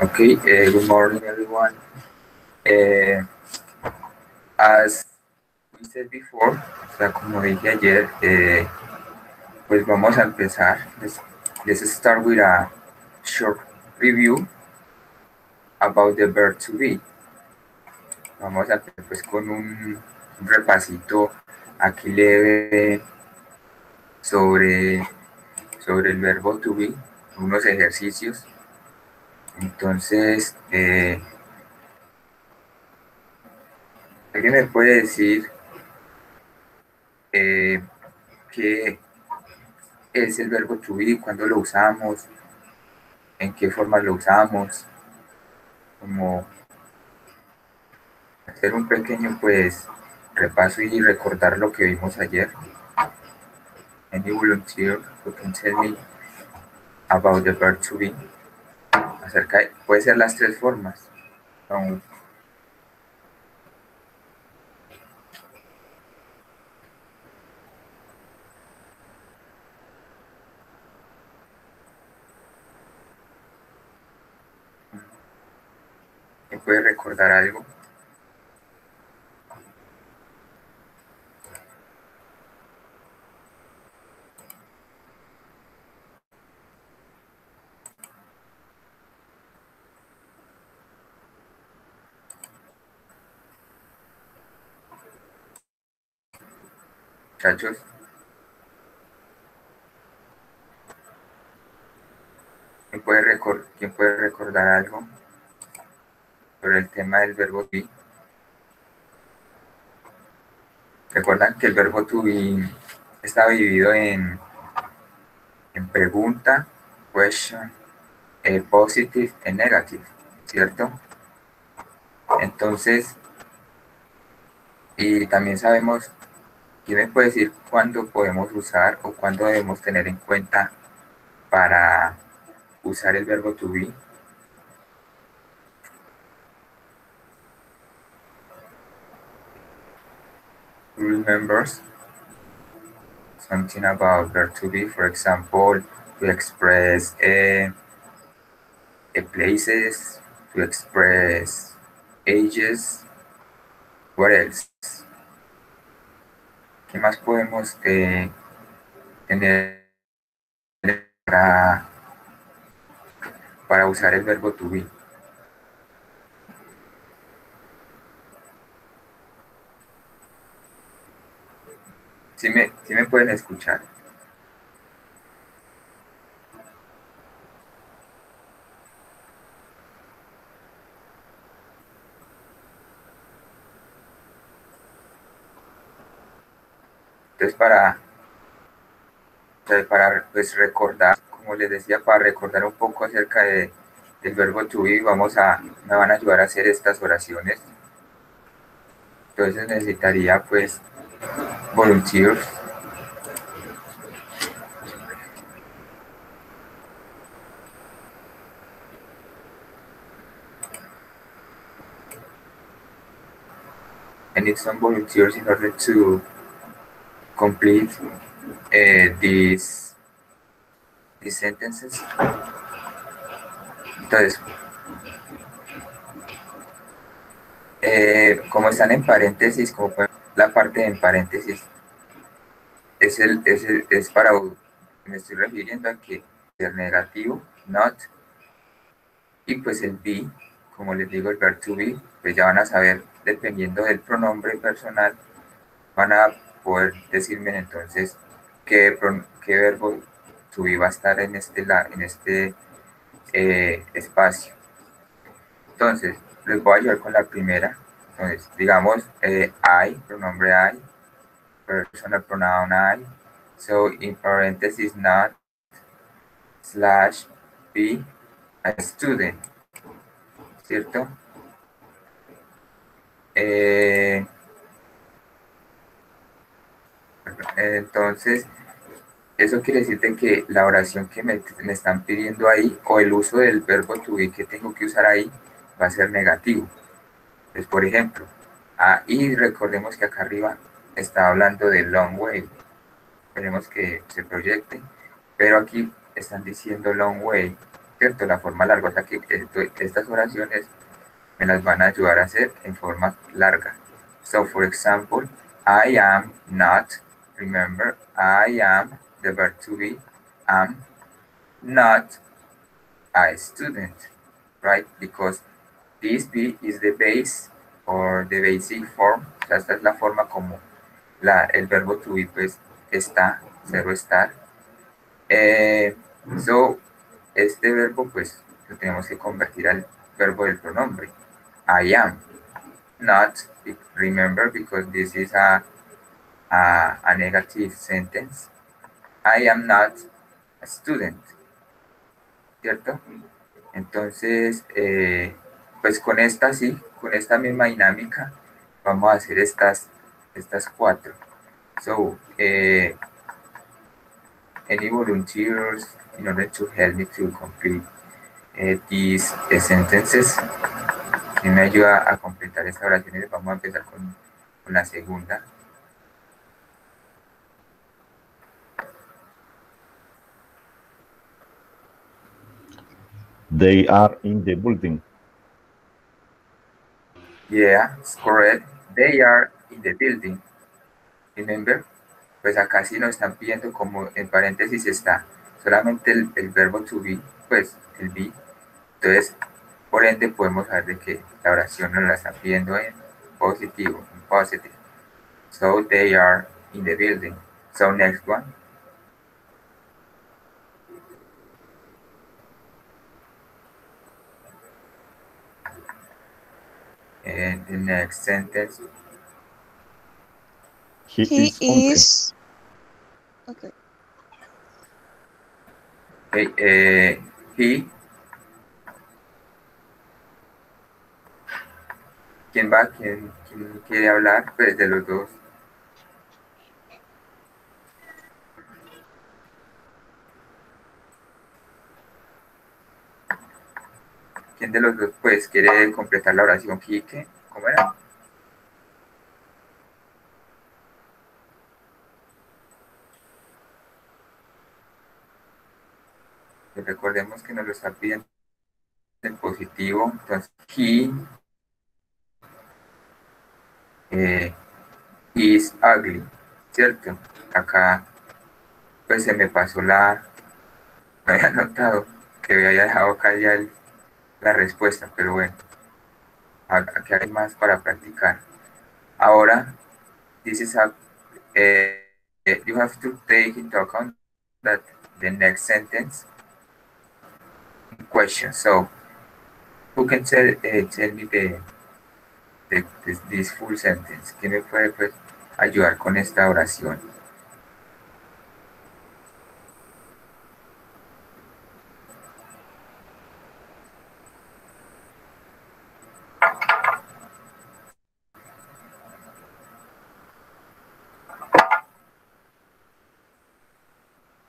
Okay, good morning, everyone. Eh, as we said before, o sea, como dije ayer, pues vamos a empezar. Let's start with a short review about the verb to be. Vamos a empezar pues con un repasito aquí leve sobre, sobre el verbo to be, unos ejercicios. Entonces, ¿alguien me puede decir eh, qué es el verbo to be, cuándo lo usamos, en qué forma lo usamos, como hacer un pequeño pues repaso y recordar lo que vimos ayer? Any volunteer who can tell me about the verb to be? Puede ser las tres formas. Um, ¿Me puede recordar algo? Muchachos, ¿quién puede recordar algo sobre el tema del verbo to be? Recuerdan que el verbo to be está dividido en pregunta, question, positive y negative, ¿cierto? Entonces, y también sabemos, ¿quién me puede decir cuándo podemos usar o cuándo debemos tener en cuenta para usar el verbo to be? Who remembers something about verb to be? For example, to express places, to express ages. What else? ¿Qué más podemos tener para, para usar el verbo to be? ¿Sí me pueden escuchar? Entonces, para pues, recordar, como les decía, para recordar un poco acerca del verbo to be, me van a ayudar a hacer estas oraciones. Entonces necesitaría pues volunteers. I need some volunteers in order to complete these sentences. Entonces, como están en paréntesis, como pueden ver, la parte en paréntesis es para, me estoy refiriendo a que es negativo, not, y pues el be, como les digo, el verb to be, pues ya van a saber, dependiendo del pronombre personal, van a poder decirme entonces qué verbo to be va a estar en este espacio. Entonces, les voy a ayudar con la primera. Entonces, digamos, I, pronombre I, personal pronoun I. So, in parentheses, not, slash, be, a student, ¿cierto? Entonces, eso quiere decir que la oración que me están pidiendo ahí, o el uso del verbo to be que tengo que usar ahí, va a ser negativo. Entonces, por ejemplo, y recordemos que acá arriba está hablando de long way. Esperemos que se proyecte, pero aquí están diciendo long way. ¿cierto? La forma larga, o sea que estas oraciones me las van a ayudar a hacer en forma larga. So, for example, I am not, remember, I am, the verb to be, am not a student, right? Because this be is the base or the basic form, o sea, esta es la forma como el verbo to be pues está, cero estar. So, este verbo pues lo tenemos que convertir al verbo del pronombre. I am not, remember, because this is a negative sentence. I am not a student, ¿cierto? Entonces, pues con esta sí, con esta misma dinámica, vamos a hacer estas cuatro. So, any volunteers in order to help me to complete these sentences? Si me ayuda a completar esta oración, vamos a empezar con la segunda. They are in the building. Yeah, it's correct. They are in the building. Remember? Pues acá sí nos están pidiendo como en paréntesis está solamente el verbo to be, pues el be. Entonces, por ende, podemos saber de que la oración nos la están pidiendo en positivo, en positive. So, they are in the building. So, next one. And the next sentence. He is okay. Okay, he. ¿Quién va? ¿Quién quiere hablar? Pues de los dos. ¿Quién de los dos pues quiere completar la oración? Quique, ¿cómo era? Pues recordemos que nos lo está pidiendo en positivo, entonces he is ugly, ¿cierto? Acá pues se me pasó no había notado que había dejado acá ya la respuesta, pero bueno, aquí hay más para practicar. Ahora, this is you have to take into account that the next sentence question. So, who can tell me this full sentence? ¿Quién me puede pues, ayudar con esta oración?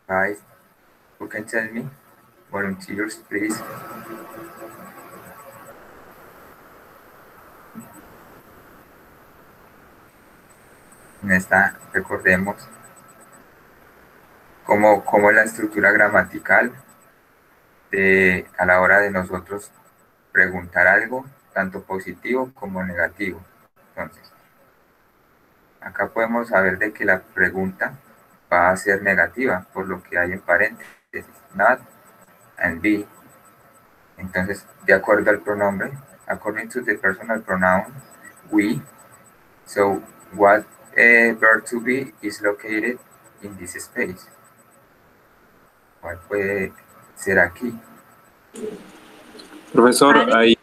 Guys, who can tell me? Volunteers, please. En esta, recordemos cómo la estructura gramatical a la hora de nosotros preguntar algo, tanto positivo como negativo. Entonces, acá podemos saber de que la pregunta va a ser negativa, por lo que hay en paréntesis, not and be. Entonces, de acuerdo al pronombre, according to the personal pronoun, we, so what verb to be is located in this space. ¿Cuál puede ser aquí? Profesor, ahí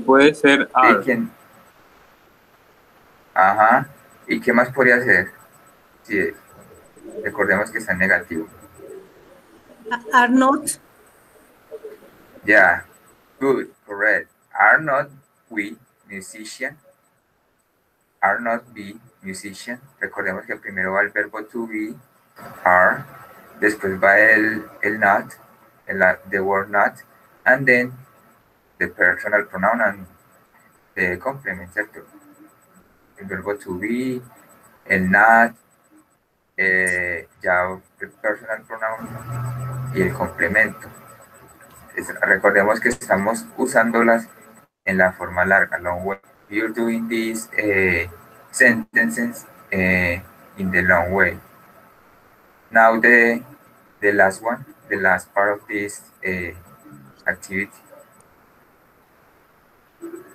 puede ser are. ¿Y quién? Ajá. ¿Y qué más podría ser? Sí, recordemos que está en negativo. Are not. Yeah, good, correct. Are not we musician? Are not be musician? Recordemos que primero va el verbo to be, are, después va el not, the word not, and then the personal pronoun and the complement, ¿cierto? El verbo to be, el not, ya el personal pronoun y el complemento. Recordemos que estamos usándolas en la forma larga, long way. You're doing these sentences in the long way. Now the last one, the last part of this activity.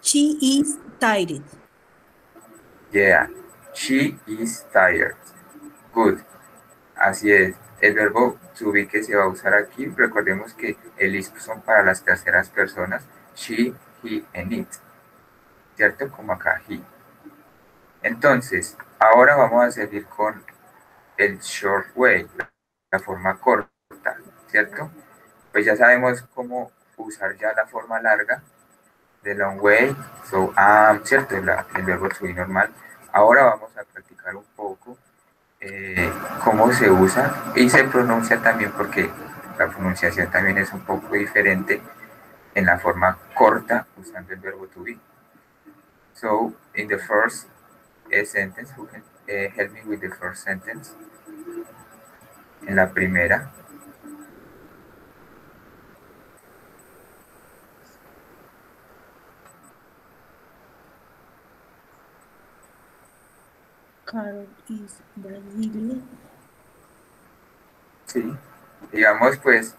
She is tired. Yeah, she is tired. Good. Así es. El verbo to be que se va a usar aquí, recordemos que el is son para las terceras personas, she, he, and it, ¿cierto? Como acá, he. Entonces, ahora vamos a seguir con el short way, la forma corta, ¿cierto? Pues ya sabemos cómo usar ya la forma larga de long way, so, ¿cierto? El verbo to be normal. Ahora vamos a practicar un poco cómo se usa y se pronuncia también, porque la pronunciación también es un poco diferente en la forma corta usando el verbo to be. So, in the first sentence, who can help me with the first sentence? En la primera. Carol is Brazilian. Sí, digamos pues,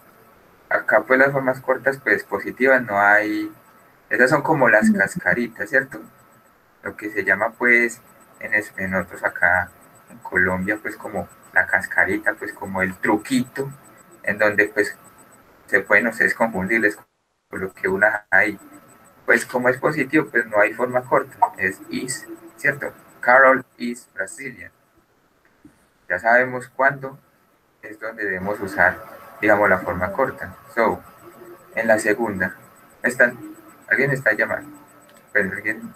acá pues las formas cortas pues positivas no hay, esas son como las cascaritas, ¿cierto? Lo que se llama pues en otros acá en Colombia pues como la cascarita, pues como el truquito, en donde pues se pueden ustedes confundirles con lo que una hay. Pues como es positivo pues no hay forma corta, es is, ¿cierto? Carol is Brazilian. Ya sabemos cuándo es donde debemos usar, digamos, la forma corta. So, en la segunda, alguien está llamando, pero alguien...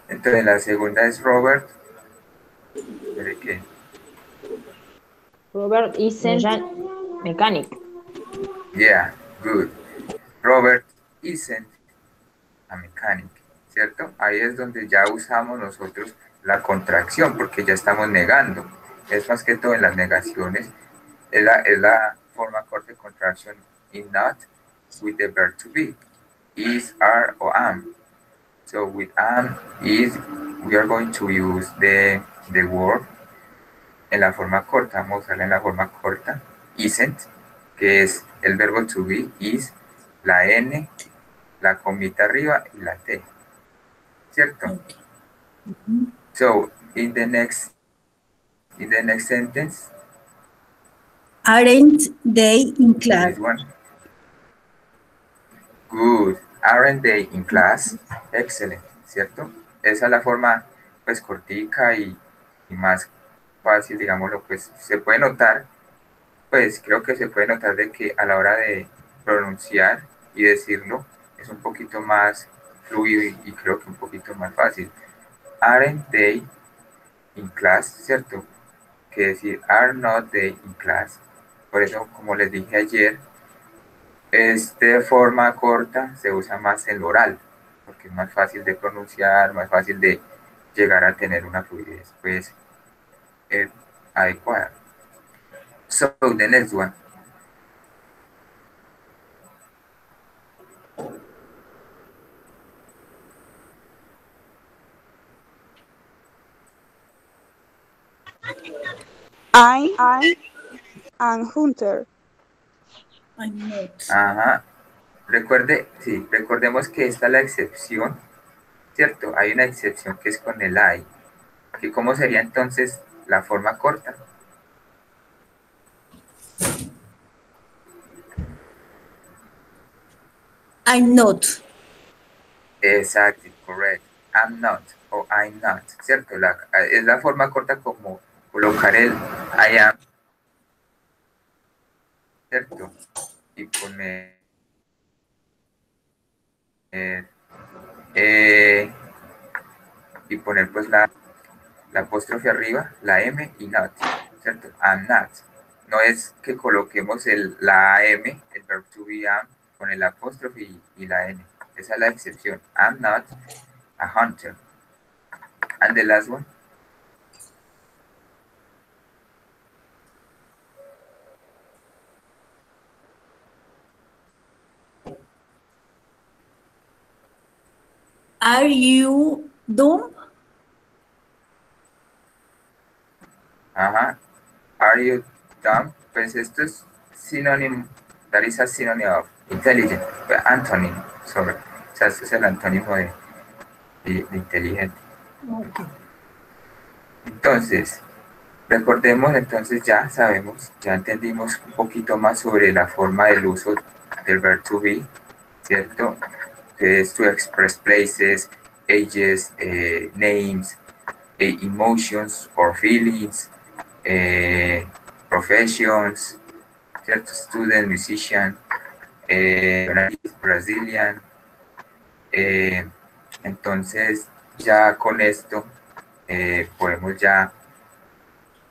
Entonces la segunda es Robert. ¿Qué? Robert isn't mechanic. Yeah, good. Robert isn't a mechanic, ¿cierto? Ahí es donde ya usamos nosotros la contracción, porque ya estamos negando. Es más que todo en las negaciones. Es la forma corta de contracción in not with the verb to be. Is, are, or am. So with am, is, we are going to use the word en la forma corta, vamos a usarla en la forma corta, isn't, que es el verbo to be, is, la N, la comita arriba y la T, ¿cierto? So, in the next sentence, Aren't they in class? this one. Good. Aren't they in class? Excellent, ¿cierto? Esa es la forma, pues, cortica y más fácil, digámoslo, pues, se puede notar, pues, creo que se puede notar de que a la hora de pronunciar y decirlo, es un poquito más fluido y creo que un poquito más fácil. Aren't they in class, ¿cierto? Que decir, are not they in class. Por eso, como les dije ayer, esta forma corta se usa más en lo oral, porque es más fácil de pronunciar, más fácil de llegar a tener una fluidez pues adecuada. So, the next one. I am Hunter. I'm not. Ajá. Recordemos que esta es la excepción, ¿cierto? Hay una excepción que es con el I. ¿Y cómo sería entonces la forma corta? I'm not. Exactly, correct. I'm not o I'm not, ¿cierto? Es la forma corta como colocar el I am, ¿cierto? Y poner pues la apóstrofe arriba, la M y not, ¿cierto? I'm not. No es que coloquemos la AM, el verb to be am, con el apóstrofe y la N. esa es la excepción. I'm not a hunter. And the last one. Are you dumb? Ajá. Are you dumb? Pues esto es sinónimo. That is a synonym of intelligent. Antonym, sorry. O sea, este es el antónimo de inteligente. Okay. Entonces, recordemos, entonces ya sabemos, ya entendimos un poquito más sobre la forma del uso del verb to be, ¿cierto? Que es to express places, ages, names, emotions or feelings, professions, ¿cierto? Student, musician, Brazilian. Entonces, ya con esto podemos ya,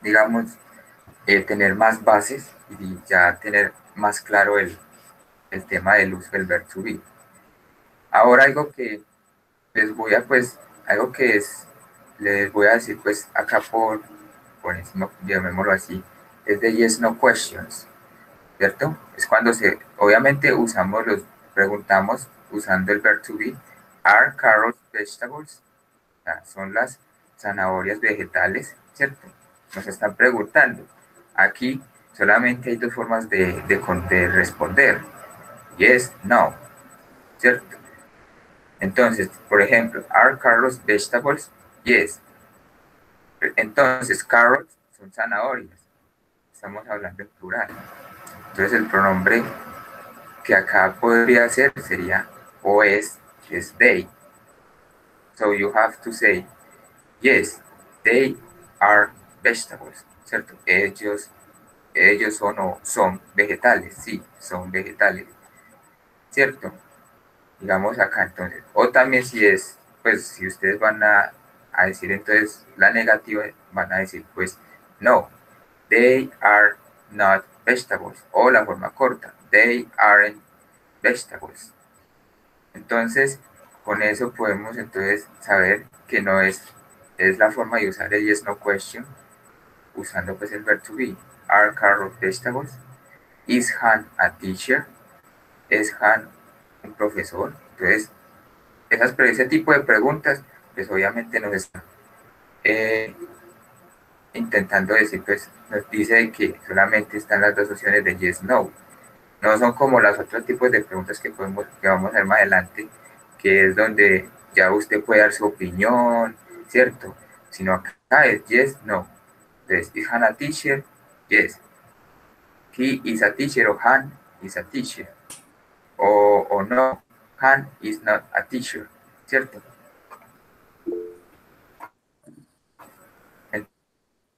digamos, tener más bases y ya tener más claro el tema del uso del verb to be. Ahora algo que les voy a, pues, algo que es, les voy a decir, pues, acá por encima, llamémoslo así, es de yes, no questions, ¿cierto? Es cuando obviamente preguntamos usando el verb to be, are carrots vegetables? O sea, son las zanahorias vegetales, ¿cierto? Nos están preguntando. Aquí solamente hay dos formas de responder. Yes, no, ¿cierto? Entonces, por ejemplo, are carrots vegetables? Yes. Entonces, carrots son zanahorias. Estamos hablando en plural. Entonces, el pronombre que acá podría ser sería o es they. So you have to say, yes, they are vegetables, ¿cierto? Ellos son vegetales, sí, son vegetales, ¿cierto? Digamos acá entonces. O también si es, pues si ustedes van a decir entonces la negativa, van a decir pues no, they are not vegetables. O la forma corta, they aren't vegetables. Entonces, con eso podemos entonces saber que no es la forma de usar el yes no question, usando pues el verb to be. Are carrots vegetables? Is Han a teacher? ¿Es Han un profesor? Entonces, ese tipo de preguntas, pues obviamente nos están intentando decir, pues nos dice que solamente están las dos opciones de yes, no. No son como los otros tipos de preguntas que vamos a ver más adelante, que es donde ya usted puede dar su opinión, ¿cierto? Sino acá es yes, no. Entonces, is Han a teacher? Yes. He is a teacher o Han is a teacher. O no, Han is not a teacher, ¿cierto?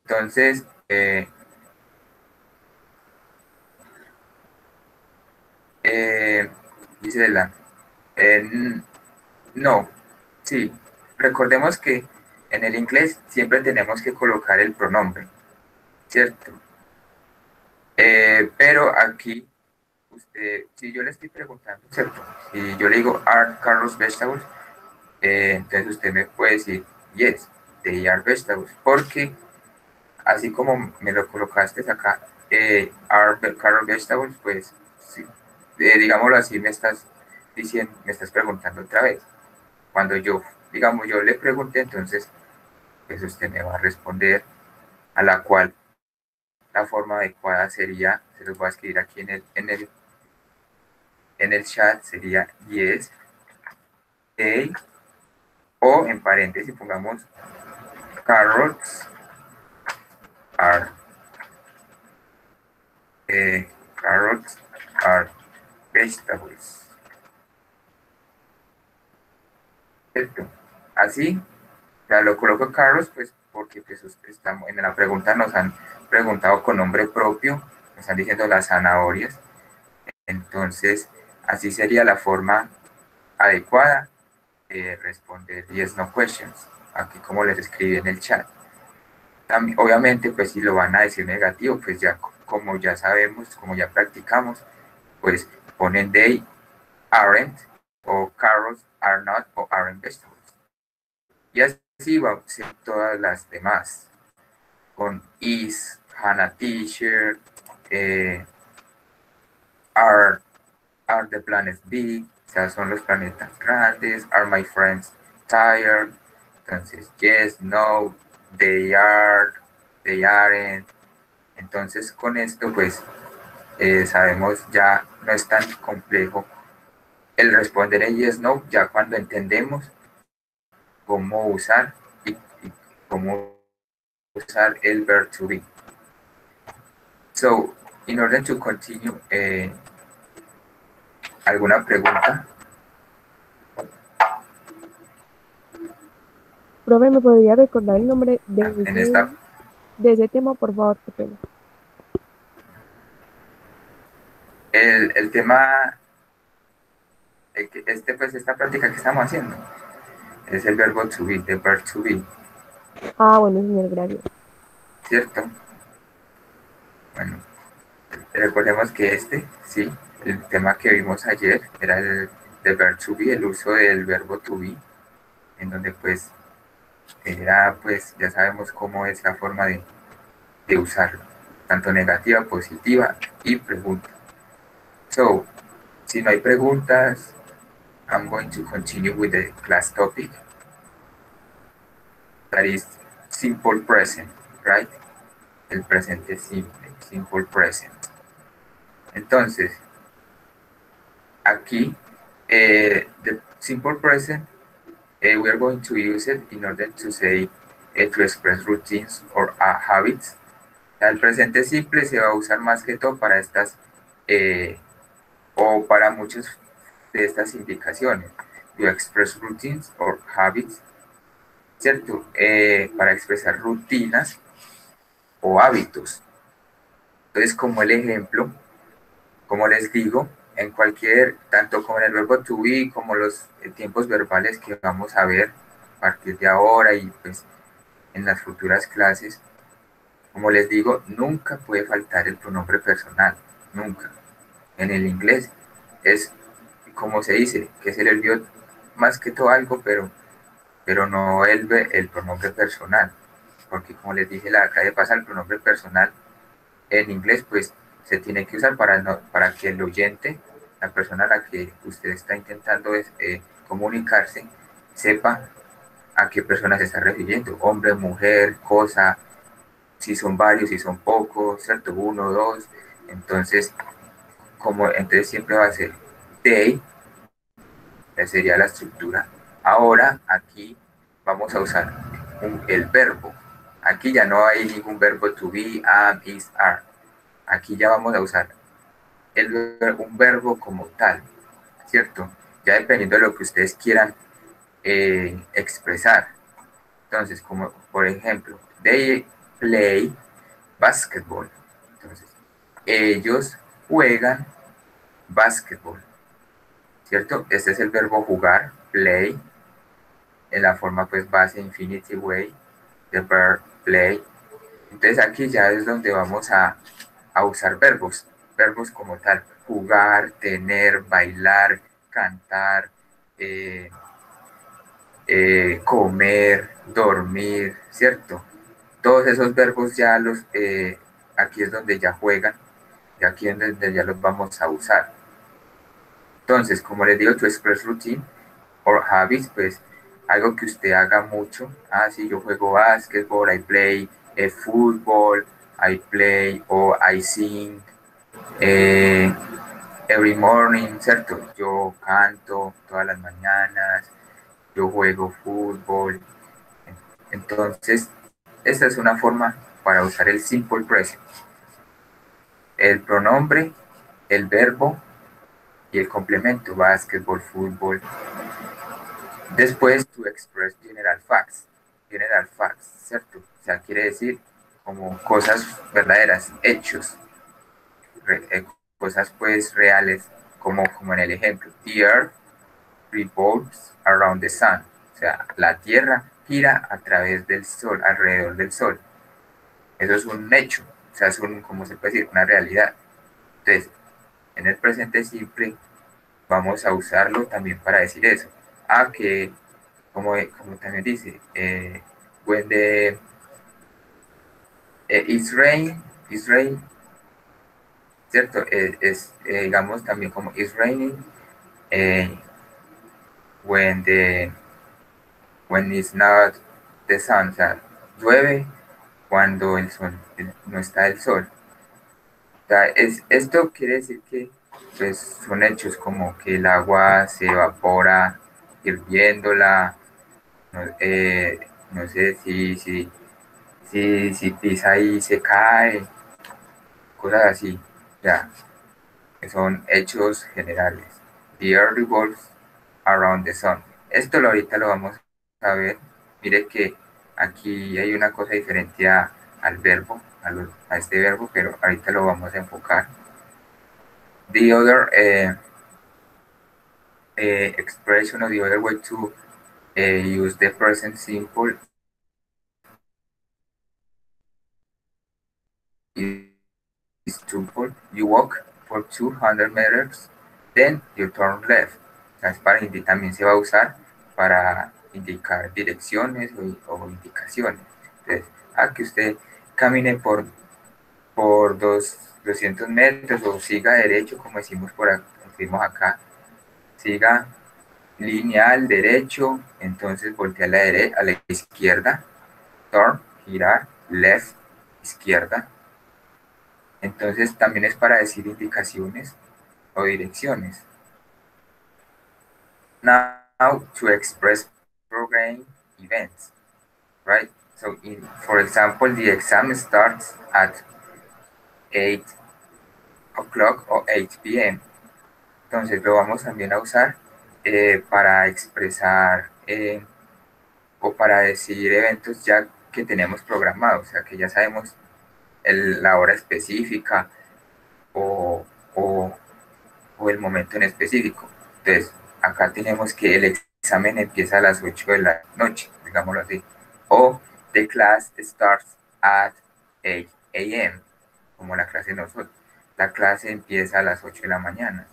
Entonces, dice no, sí, recordemos que en el inglés siempre tenemos que colocar el pronombre, ¿cierto? Pero aquí, si yo le estoy preguntando, ¿cierto? Si yo le digo, ¿are carrots vegetables? Entonces usted me puede decir, yes, they are vegetables, porque así como me lo colocaste acá, are carrots vegetables, pues, sí, digámoslo así, me estás preguntando otra vez. Cuando yo le pregunté, entonces, pues usted me va a responder, a la cual la forma adecuada sería, se los voy a escribir aquí en el chat, sería yes, they, o en paréntesis pongamos carrots are, carrots are vegetables. ¿Cierto? Así, ya lo coloco carrots, pues porque pues, estamos, en la pregunta nos han preguntado con nombre propio, nos están diciendo las zanahorias. Entonces, así sería la forma adecuada de responder yes, no questions, aquí como les escribí en el chat. También, obviamente, pues si lo van a decir negativo, pues ya como ya sabemos, como ya practicamos, pues ponen they aren't o carrots are not o aren't vegetables. Y así va a ser todas las demás. Con is, Hannah teacher, are the planets big, o sea, son los planetas grandes, are my friends tired, entonces yes, no, they are, they aren't. Entonces con esto pues sabemos, ya no es tan complejo el responder en yes, no, ya cuando entendemos cómo usar y cómo usar el verb to be. So, in order to continue, ¿alguna pregunta? Profe, ¿me podría recordar el nombre En esta, de ese tema, por favor? Qué pena. el tema, pues esta práctica que estamos haciendo es el verbo to be, the verb to be, Ah, bueno, señor, gracias. ¿cierto? Bueno, recordemos que sí, el tema que vimos ayer era el de verb to be, el uso del verbo to be, en donde pues era, pues ya sabemos cómo es la forma de usarlo, tanto negativa, positiva y pregunta. So, si no hay preguntas, I'm going to continue with the class topic. That is simple present, right? El presente simple, simple present. Entonces, aquí, the simple present, we are going to use it in order to say, to express routines or habits. El presente simple se va a usar más que todo para estas, o para muchas de estas indicaciones. To express routines or habits, ¿cierto? Para expresar rutinas o hábitos. Entonces, como el ejemplo, como les digo, en cualquier, tanto como en el verbo to be, como los tiempos verbales que vamos a ver a partir de ahora y pues en las futuras clases, como les digo, nunca puede faltar el pronombre personal, nunca. En el inglés es, como se dice, que se le olvidó más que todo algo, pero no el pronombre personal, porque como les dije, la acá de pasar el pronombre personal en inglés, pues se tiene que usar para que el oyente, la persona a la que usted está intentando comunicarse, sepa a qué persona se está refiriendo, hombre, mujer, cosa, si son varios, si son pocos, ¿cierto? Uno, dos, entonces, entonces siempre va a ser they, sería la estructura. Ahora, aquí vamos a usar el verbo. Aquí ya no hay ningún verbo to be, am, is, are. Aquí ya vamos a usar un verbo como tal, ¿cierto? Ya dependiendo de lo que ustedes quieran expresar. Entonces, como por ejemplo, they play basketball. Entonces, ellos juegan basketball, ¿cierto? Este es el verbo jugar, play, en la forma pues base infinitive way, the verb play. Entonces aquí ya es donde vamos a usar verbos como tal, jugar, tener, bailar, cantar, comer, dormir, ¿cierto? Todos esos verbos ya aquí es donde ya juegan, y aquí es donde ya los vamos a usar. Entonces, como les digo, to express routine or habits, pues algo que usted haga mucho. Si yo juego basketball, I play football, I play o I sing every morning, ¿cierto? Yo canto todas las mañanas, yo juego fútbol. Entonces, esta es una forma para usar el simple present. El pronombre, el verbo y el complemento, basketball, fútbol. Después, to express general facts, ¿cierto? O sea, quiere decir como cosas verdaderas, hechos, cosas pues reales, como en el ejemplo, the earth revolves around the sun, o sea, la tierra gira a través del sol, alrededor del sol. Eso es un hecho, o sea, es como se puede decir, una realidad. Entonces, en el presente simple, vamos a usarlo también para decir eso. Que como también dice, when the it's rain, ¿cierto? Digamos también como it's raining, eh, when the when it's not the sun, o sea, llueve cuando no está el sol. O sea, esto quiere decir que pues, son hechos como que el agua se evapora hirviéndola, no, no sé si pisa y se cae, cosas así, ya, que son hechos generales. The earth revolves around the sun. Esto ahorita lo vamos a ver. Mire que aquí hay una cosa diferente al verbo, a este verbo, pero ahorita lo vamos a enfocar. The other expression or the other way to use the present simple is to you walk for 200 meters, then you turn left. También se va a usar para indicar direcciones o indicaciones. Entonces, que usted camine por 200 metros o siga derecho, como decimos acá, siga lineal, derecho, entonces voltea a la izquierda, turn, girar, left, izquierda. Entonces también es para decir indicaciones o direcciones. Now to express program events, right? So for example, the exam starts at 8 o'clock o 8 p.m. Entonces lo vamos también a usar para expresar o para decir eventos ya que tenemos programados, o sea que ya sabemos la hora específica o, o el momento en específico. Entonces, acá tenemos que el examen empieza a las 8 de la noche, digámoslo así. O the class starts at 8 a.m., como la clase de nosotros. La clase empieza a las 8 de la mañana.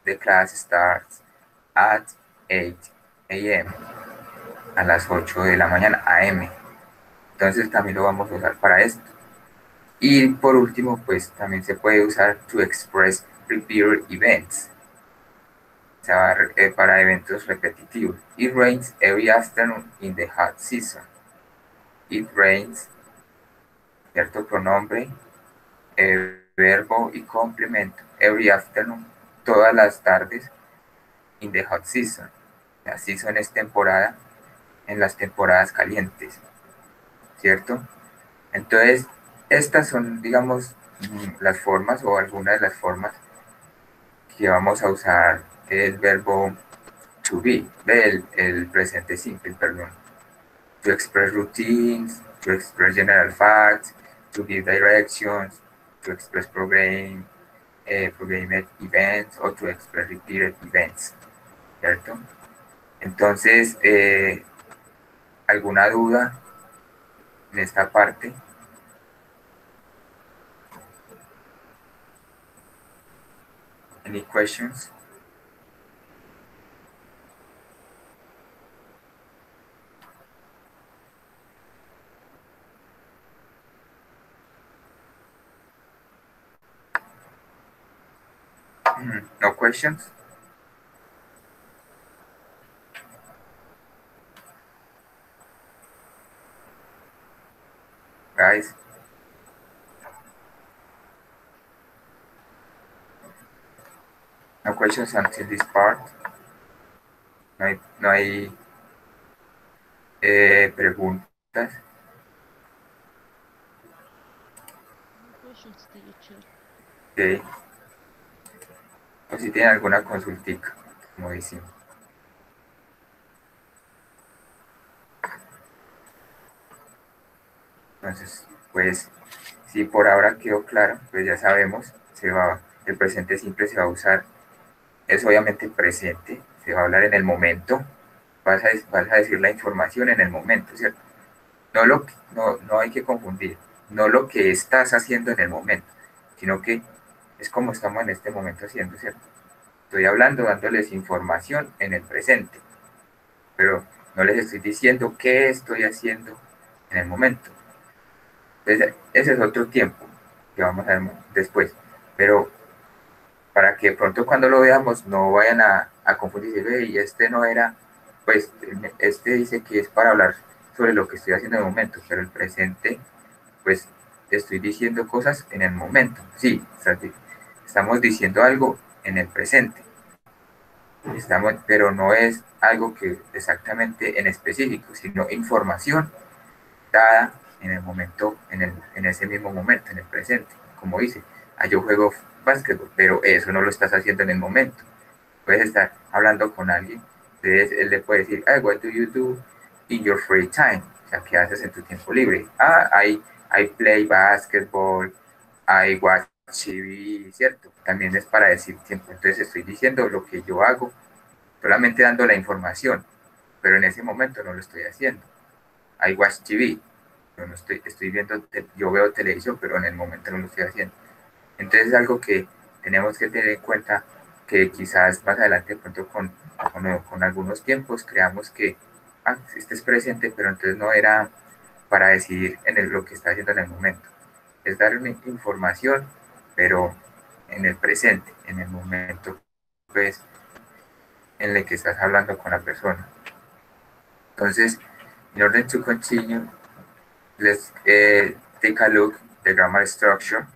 The class starts at 8 a.m., a las 8 de la mañana, a.m. Entonces también lo vamos a usar para esto. Y por último, pues también se puede usar to express repeated events, o sea, para eventos repetitivos. It rains every afternoon in the hot season. It rains, cierto pronombre, verbo y complemento. Every afternoon, todas las tardes, in the hot season. La season es temporada, en las temporadas calientes, ¿cierto? Entonces, estas son, digamos, las formas o algunas de las formas que vamos a usar el verbo to be, el presente simple, perdón. To express routines, to express general facts, to give directions, to express programmed events o to express repeated events, ¿cierto? Entonces, ¿alguna duda en esta parte? Any questions? No questions? Guys? No questions until this part. No hay preguntas. Okay. O si tienen alguna consultica, como decimos. Entonces, pues, si por ahora quedó claro, pues ya sabemos, el presente simple se va a usar, es obviamente presente, se va a hablar en el momento, vas a decir la información en el momento, ¿cierto? No hay que confundir, no lo que estás haciendo en el momento, sino que es como estamos en este momento haciendo, ¿cierto? Estoy hablando, dándoles información en el presente, pero no les estoy diciendo qué estoy haciendo en el momento. Entonces, ese es otro tiempo que vamos a ver después, pero para que pronto cuando lo veamos no vayan a confundirse, "Ve, y este no era, pues este dice que es para hablar sobre lo que estoy haciendo en el momento, pero el presente, pues estoy diciendo cosas en el momento". Sí, estamos diciendo algo en el presente, pero no es algo que exactamente en específico, sino información dada en el momento, en ese mismo momento, en el presente. Como dice, yo juego básquetbol, pero eso no lo estás haciendo en el momento. Puedes estar hablando con alguien, entonces él le puede decir, what do you do in your free time? O sea, ¿qué haces en tu tiempo libre? I play basketball, I watch TV, ¿cierto? También es para decir tiempo. Entonces estoy diciendo lo que yo hago, solamente dando la información, pero en ese momento no lo estoy haciendo. I watch TV. Yo no estoy viendo, yo veo televisión, pero en el momento no lo estoy haciendo. Entonces es algo que tenemos que tener en cuenta, que quizás más adelante de pronto con algunos tiempos creamos que este es presente, pero entonces no era para decidir lo que está haciendo en el momento. Es dar una información, pero en el presente, en el momento, pues, en el que estás hablando con la persona. Entonces, in order to continue, let's take a look at the grammar structure.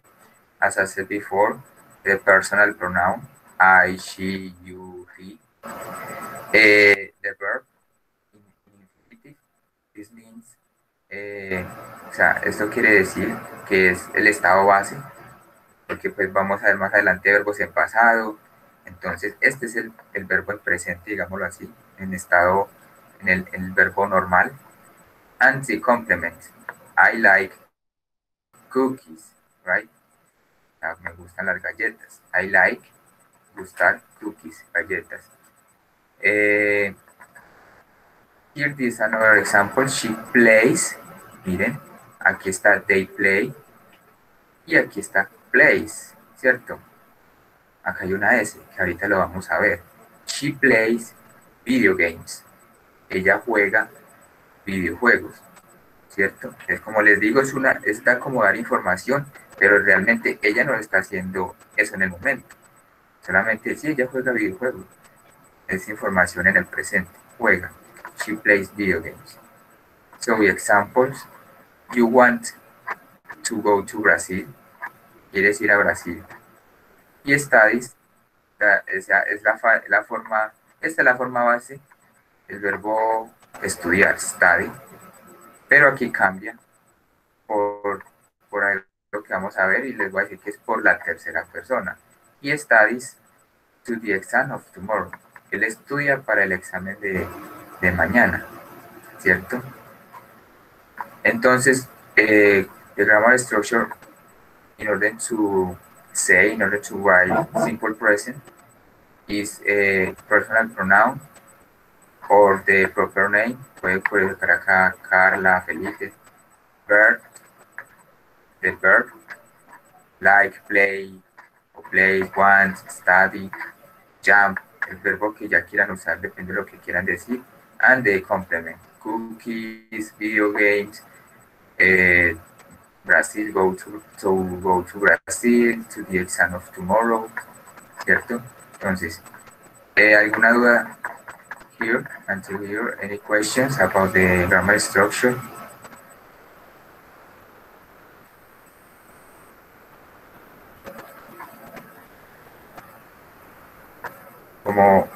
As I said before, the personal pronoun I, she, you, he. The verb in infinitive. This means, o sea, esto quiere decir que es el estado base, porque pues vamos a ver más adelante verbos en pasado. Entonces, este es el verbo en presente, digámoslo así, en el verbo normal. And the complement, I like cookies, right? Me gustan las galletas. I like, gustar, cookies, galletas. Here is another example. She plays. Miren, aquí está they play. Y aquí está plays, ¿cierto? Acá hay una S, que ahorita lo vamos a ver. She plays video games. Ella juega videojuegos, ¿cierto? Es como les digo, está como dar información, pero realmente ella no está haciendo eso en el momento. Solamente si ella juega videojuegos, es información en el presente. Juega. She plays video games. So examples. You want to go to Brazil. Quieres ir a Brasil. Y studies. Esta es la forma base. El verbo estudiar, study. Pero aquí cambia por algo que vamos a ver y les voy a decir que es por la tercera persona. Y studies to the exam of tomorrow. Él estudia para el examen de mañana, ¿cierto? Entonces, the grammar structure, in order to write simple present, is a personal pronoun or the proper name. Puede colocar acá Carla, Felipe. Verb, the verb, like, play, want, study, jump, el verbo que ya quieran usar, depende de lo que quieran decir, and the complement, cookies, video games, Brazil, go to Brazil, to the exam of tomorrow, ¿cierto? Entonces, ¿alguna duda here, until here? Any questions about the grammar structure? Como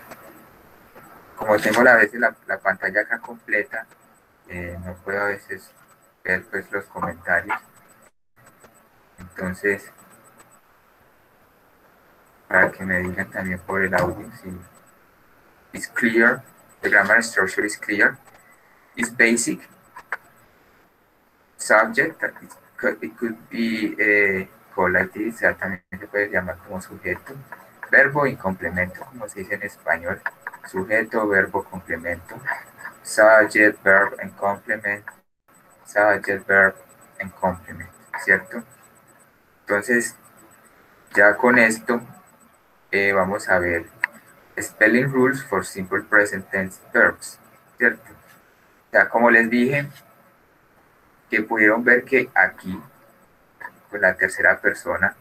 tengo a veces la pantalla acá completa, no puedo a veces ver pues los comentarios. Entonces, para que me digan también por el audio, si it's clear, the grammar structure is clear, it's basic, subject, it could be called like this, o sea, también se puede llamar como sujeto, verbo y complemento, como se dice en español, sujeto, verbo, complemento, subject, verb and complement, subject, verb and complement, ¿cierto? Entonces, ya con esto vamos a ver spelling rules for simple present tense verbs, ¿cierto? O sea, como les dije, que pudieron ver que aquí, con la tercera persona,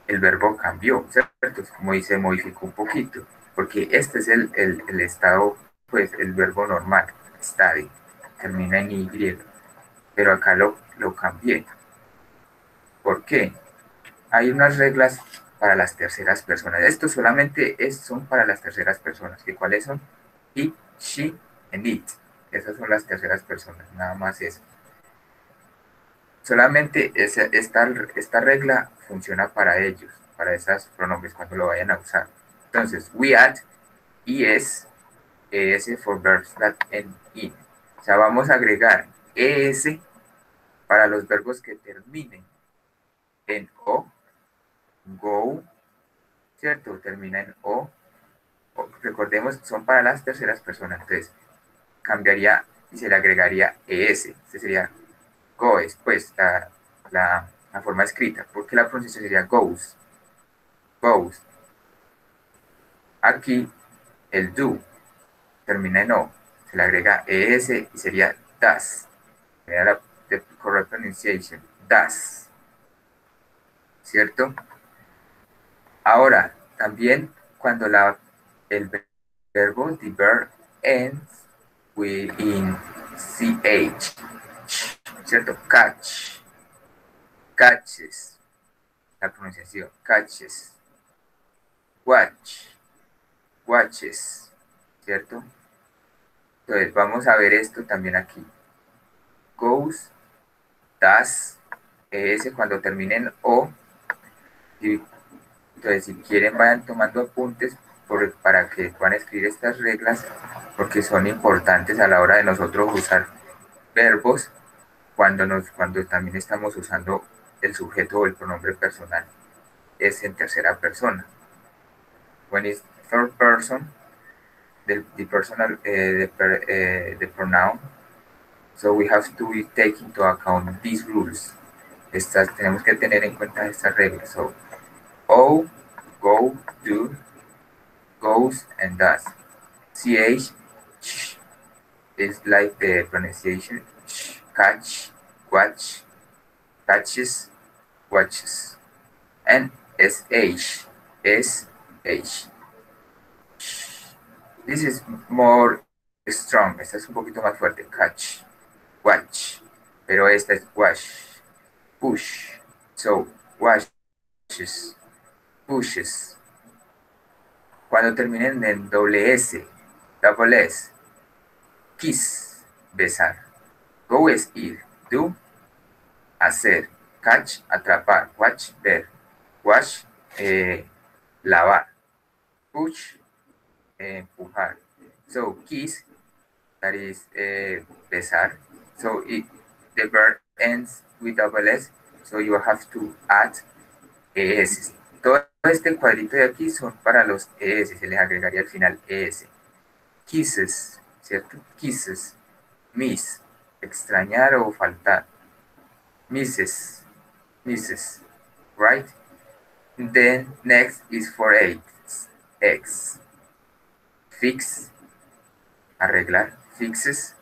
el verbo cambió, ¿cierto? Como dice, modificó un poquito, porque este es el estado, pues el verbo normal, study, termina en Y, pero acá lo cambié. ¿Por qué? Hay unas reglas para las terceras personas. Esto solamente son para las terceras personas. ¿Y cuáles son? He, she, and it. Esas son las terceras personas, nada más eso. Solamente esta regla funciona para ellos, para esos pronombres cuando lo vayan a usar. Entonces, we add es for verbs that end in. O sea, vamos a agregar es para los verbos que terminen en o, go, ¿cierto? Termina en o. Recordemos, son para las terceras personas. Entonces, cambiaría y se le agregaría es. Este sería goes, pues la forma escrita, porque la pronunciación sería goes. Goes. Aquí el do termina en o, se le agrega es y sería does. Sería la correct pronunciation, does. ¿Cierto? Ahora, también cuando el verbo, the verb ends in ch, ¿cierto? Catch, catches, la pronunciación, catches, watch, watches, ¿cierto? Entonces vamos a ver esto también aquí. Goes, does, cuando termine en o. Y, entonces si quieren vayan tomando apuntes para que puedan escribir estas reglas, porque son importantes a la hora de nosotros usar verbos cuando también estamos usando el sujeto o el pronombre personal. Es en tercera persona. When it's third person, the personal, the pronoun. So we have to take into account these rules. Tenemos que tener en cuenta estas reglas. So, o, go, do, goes, and does. Ch, ch is like the pronunciation. Ch, catch, watch, catches, watches. And sh, sh. This is more strong. Esta es un poquito más fuerte. Catch, watch. Pero esta es wash, push. So, washes, pushes. Cuando terminen en doble S, double S, kiss, besar. Go es ir, do, hacer, catch, atrapar, watch, ver, wash, lavar, push, empujar. So, kiss, that is besar. So, the verb ends with double S, so you have to add ES. Todo este cuadrito de aquí son para los ES, se les agregaría al final ES. Kisses, ¿cierto? Kisses, miss, extrañar o faltar. Misses, misses, right? And then next is for X. Fix, arreglar, fixes,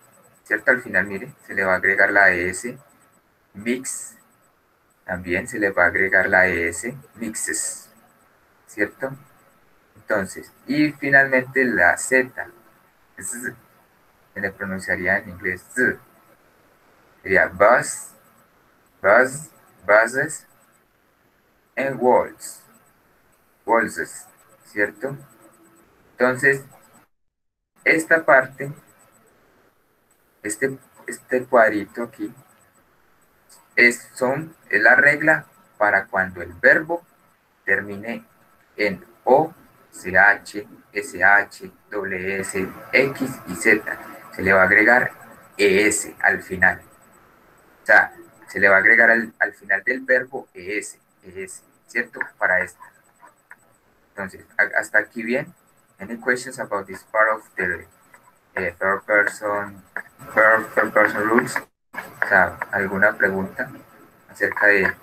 ¿cierto? Al final, mire, se le va a agregar la ES. Mix, también se le va a agregar la ES, mixes, ¿cierto? Entonces, y finalmente la Z, Z, se le pronunciaría en inglés Z. Sería bus, bus, buses, and walls, waltzes, ¿cierto? Entonces, esta parte, este cuadrito aquí, es la regla para cuando el verbo termine en O, CH, SH, WS, X y Z. Se le va a agregar ES al final. O sea, se le va a agregar al final del verbo ES, ¿cierto? Para esto. Entonces, hasta aquí bien. Any questions about this part of the third person rules? O sea, ¿alguna pregunta acerca de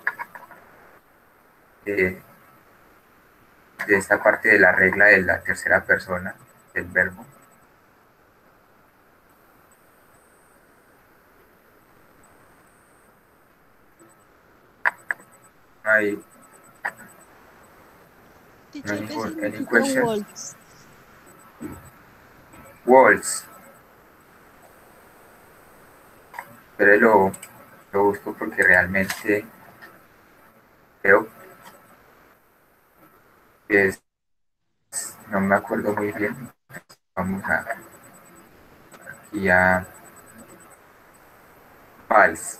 de esta parte de la regla de la tercera persona del verbo. Hay Teacher, ¿qué any significa question? waltz? Waltz. Pero lo busco porque realmente creo que no me acuerdo muy bien. Vamos aquí a vals.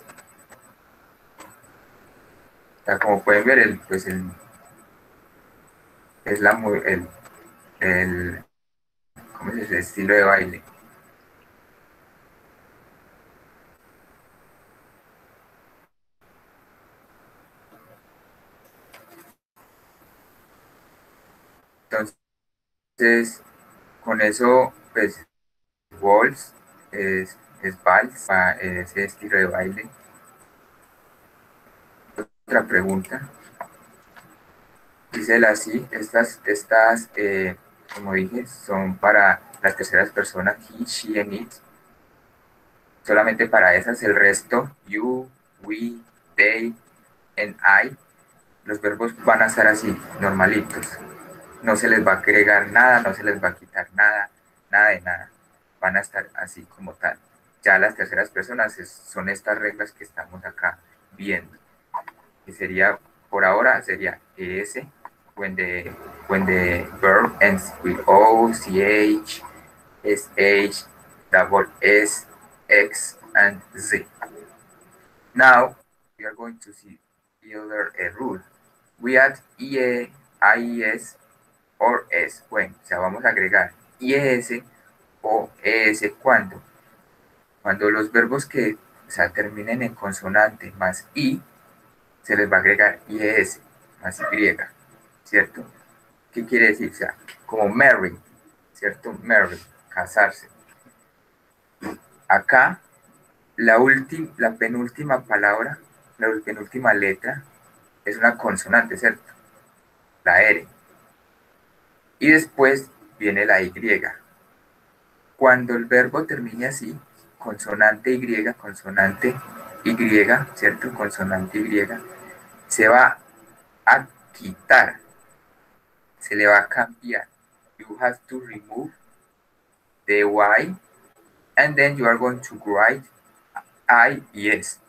O sea, como pueden ver, es el ¿cómo se dice? Estilo de baile. Entonces, con eso, pues, waltz es vals, ese estilo de baile. Otra pregunta. Dice así, como dije, son para las terceras personas, he, she, and it. Solamente para esas, el resto, you, we, they, and I, los verbos van a estar así, normalitos. No se les va a agregar nada, no se les va a quitar nada, nada de nada. Van a estar así como tal. Ya las terceras personas son estas reglas que estamos acá viendo. Que sería, por ahora, sería ES, when the verb ends with O, CH, SH, double S, X, and Z. Now, we are going to see the other rule. We add IE, IES, or S. Bueno, o sea, vamos a agregar IES o ES cuando. Cuando los verbos que terminen en consonante más I, se les va a agregar IES más Y, ¿cierto? ¿Qué quiere decir? O sea, como marry, ¿cierto? Marry, casarse. Acá, la penúltima palabra, la penúltima letra, es una consonante, ¿cierto? La R. Y después viene la Y. Cuando el verbo termine así, consonante Y, ¿cierto? Consonante Y, se va a quitar, se le va a cambiar. You have to remove the Y, and then you are going to write I y S.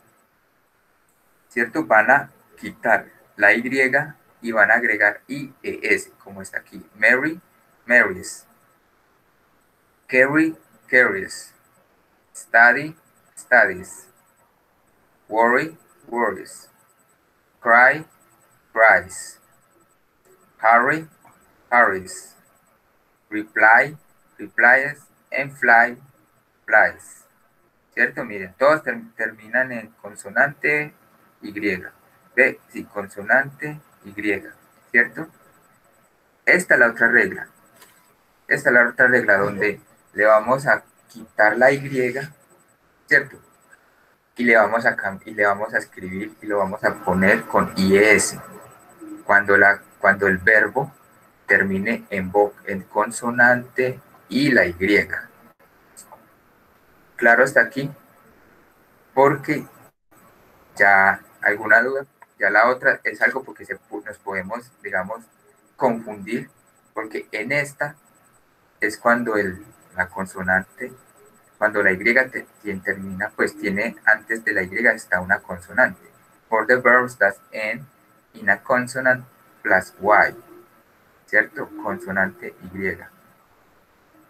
¿Cierto? Van a quitar la Y y van a agregar I e S, como está aquí. Mary, marries. Carry, carries. Study, studies. Worry, worries. Cry, cries. Hurry, hurries. Reply, replies. And fly, flies. ¿Cierto? Miren, todos terminan en consonante Y. ¿Ve? Sí, consonante Y. ¿Cierto? Esta es la otra regla. Esta es la otra regla donde le vamos a quitar la Y, ¿cierto? Y le vamos a escribir y lo vamos a poner con IES. Cuando el verbo termine en consonante y la Y. Claro hasta aquí, porque ya alguna duda, ya la otra es algo porque nos podemos, digamos, confundir, porque en esta es cuando la consonante, cuando la Y termina, pues tiene antes de la Y está una consonante. For the verbs that end in a consonant plus Y, ¿cierto? Consonante Y.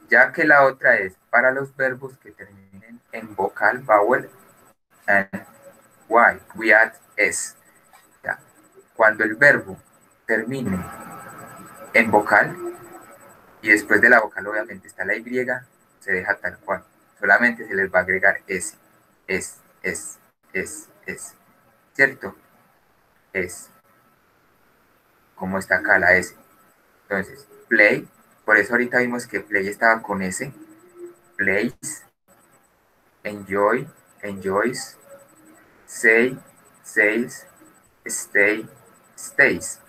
Ya que la otra es para los verbos que terminen en vocal, vowel, and Y, we add S. Ya. Cuando el verbo termine en vocal, y después de la vocal obviamente está la Y, se deja tal cual. Solamente se les va a agregar S. Es. ¿Cierto? Es. Como está acá la S. Entonces, play. Por eso ahorita vimos que play estaba con S. Plays. Enjoy. Enjoys. Say. Says. Stay. Stays.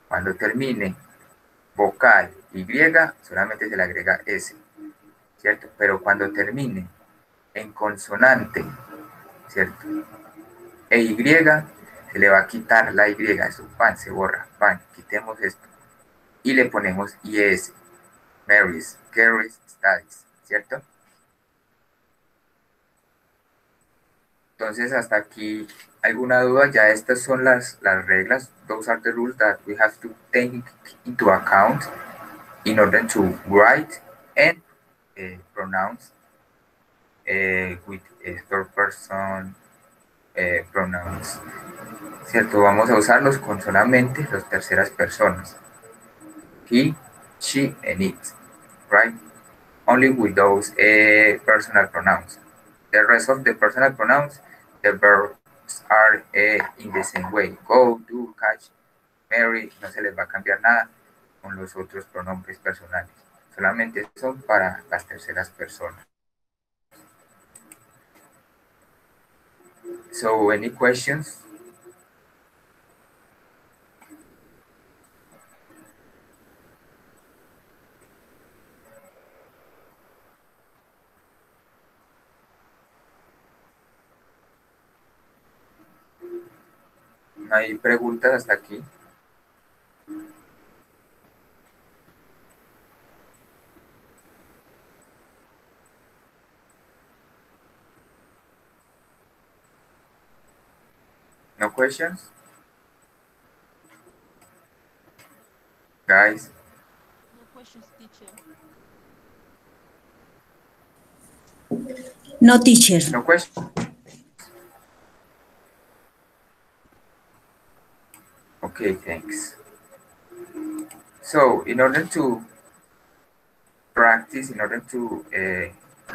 Cuando termine vocal Y, solamente se le agrega S, ¿cierto? Pero cuando termine en consonante, ¿cierto? E Y, se le va a quitar la Y, eso, pan, se borra, pan, quitemos esto. Y le ponemos IS, Mary's, Carrie's, Studies, ¿cierto? Entonces, hasta aquí, ¿alguna duda? Ya estas son las reglas. Those are the rules that we have to take into account in order to write and pronounce with third person pronouns. ¿Cierto? Vamos a usarlos con solamente las terceras personas. He, she, and it. Right? Only with those personal pronouns. The rest of the personal pronouns, the verbs are in the same way. Go, do, catch, marry, no se les va a cambiar nada con los otros pronombres personales. Solamente son para las terceras personas. So, any questions? ¿Hay preguntas hasta aquí? No questions? Guys? No questions, teacher. No, teacher. No questions? Okay, thanks. So, in order to practice, in order to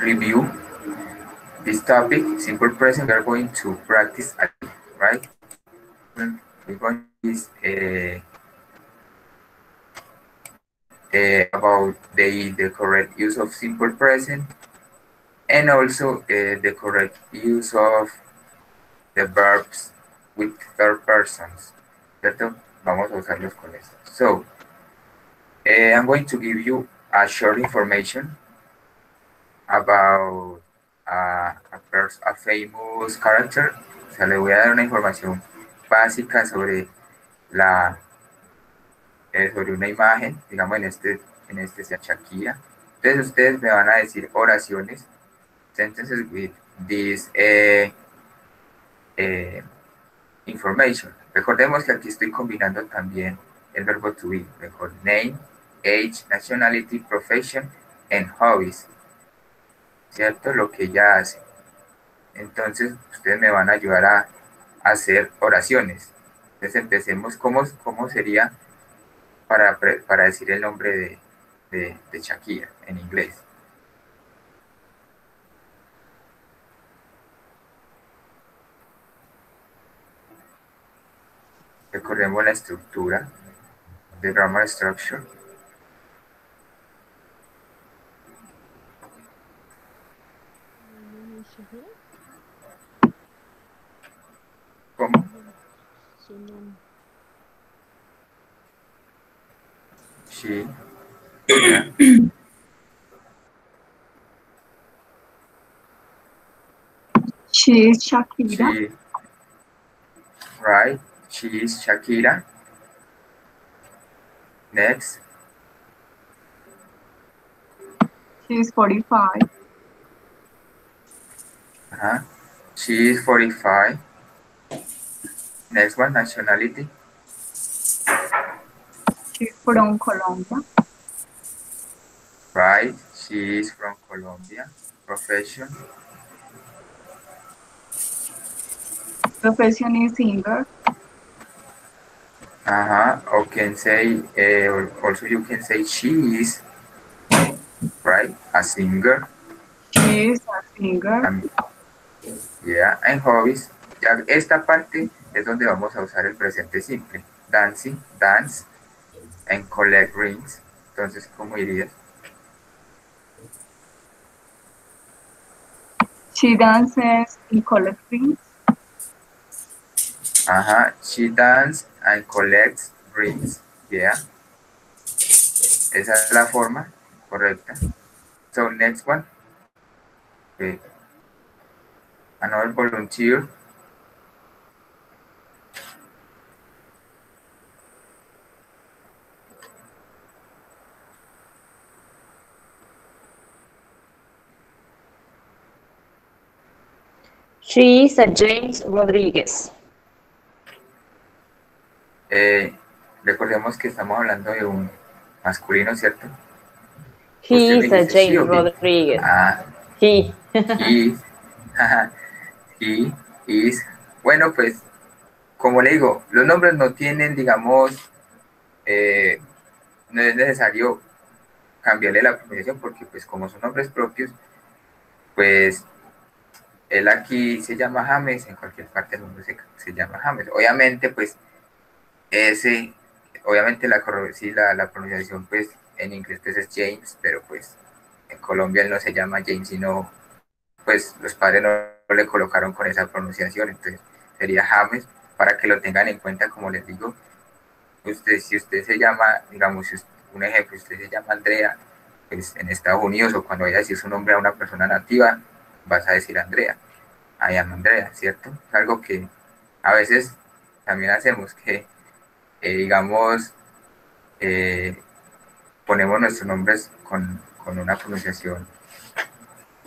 review this topic, simple present, we are going to practice, right? We're going to use about the correct use of simple present and also the correct use of the verbs with third persons. ¿Cierto? Vamos a usarlos con esto. So, I'm going to give you a short information about a famous character. O sea, le voy a dar una información básica sobre sobre una imagen, digamos en este sea Shakira. Entonces ustedes me van a decir oraciones, sentences with this information. Recordemos que aquí estoy combinando también el verbo to be, mejor name, age, nationality, profession, and hobbies, ¿cierto? Lo que ella hace. Entonces, ustedes me van a ayudar a hacer oraciones. Entonces, empecemos. ¿Cómo sería para decir el nombre de Shakira en inglés? Recordemos la estructura, the grammar structure. ¿Cómo? She. She is Shakira. Right. She is Shakira. Next. She is 45. She is 45. Next one, nationality. She's from Colombia. Right. She is from Colombia. Profession. Profession is singer. Or can say, also you can say she is, right, a singer. She is a singer. Yeah, and hobbies. Ya esta parte es donde vamos a usar el presente simple. Dancing, dance, and collect rings. Entonces, ¿cómo irías? She dances in collect rings. She dances and collects rings. Yeah. Esa es la forma correcta. So, next one. Okay. Another volunteer. She is a James Rodriguez. Recordemos que estamos hablando de un masculino, ¿cierto? He Usted me is a dice sí James o qué. Rodriguez. Ah, He. he, he is. Bueno, pues, como le digo, los nombres no tienen, digamos, no es necesario cambiarle la pronunciación porque, pues, como son nombres propios, pues, él aquí se llama James, en cualquier parte del mundo se llama James. Obviamente, pues, obviamente sí, la pronunciación, pues, en inglés pues es James, pero pues en Colombia él no se llama James, sino, pues, los padres no le colocaron con esa pronunciación, entonces sería James, para que lo tengan en cuenta, como les digo. Si usted se llama, digamos, un ejemplo, usted se llama Andrea, pues en Estados Unidos, o cuando vaya a decir su nombre a una persona nativa, vas a decir Andrea. I am Andrea, ¿cierto? Es algo que a veces también hacemos, que digamos, ponemos nuestros nombres con una pronunciación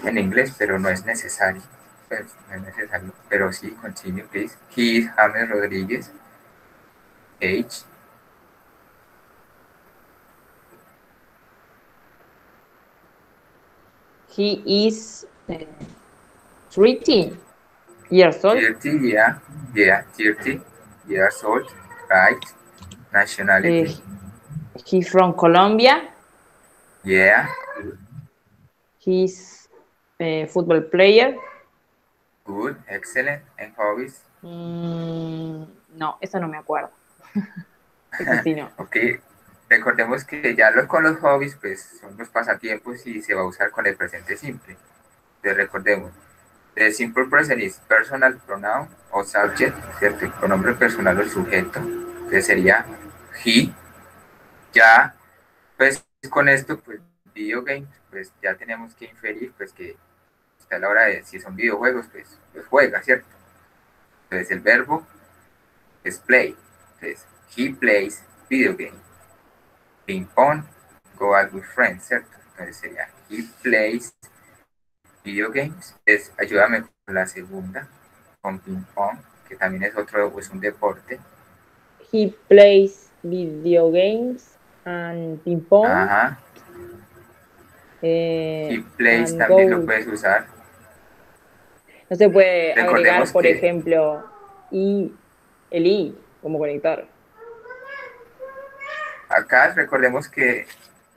en inglés, pero no es necesario. Pues, no es necesario. Pero sí, continue, please. He is James Rodríguez. Age. He is 30 years old. 30, yeah, 30 years old, right? Nationality. He's from Colombia. Yeah, He's a football player. good, excellent. And hobbies. No, eso no me acuerdo. Eso sí no. Ok, recordemos que ya con los hobbies, pues son los pasatiempos y se va a usar con el presente simple. Entonces recordemos, the simple present is personal pronoun o subject, ¿cierto? El pronombre personal o el sujeto, que sería he. Ya, pues con esto, pues video games, pues ya tenemos que inferir, pues que está a la hora de, si son videojuegos, pues juega, ¿cierto? Entonces el verbo es play. Entonces, he plays video game. Ping pong, go out with friends, ¿cierto? Entonces sería he plays video games. Ayúdame con la segunda, con ping pong, que también es otro, pues un deporte. He plays video games and ping pong. Ajá. He plays and también go. lo puedes usar. No se puede Recordemos agregar, por que- ejemplo, el i como conector. Acá recordemos que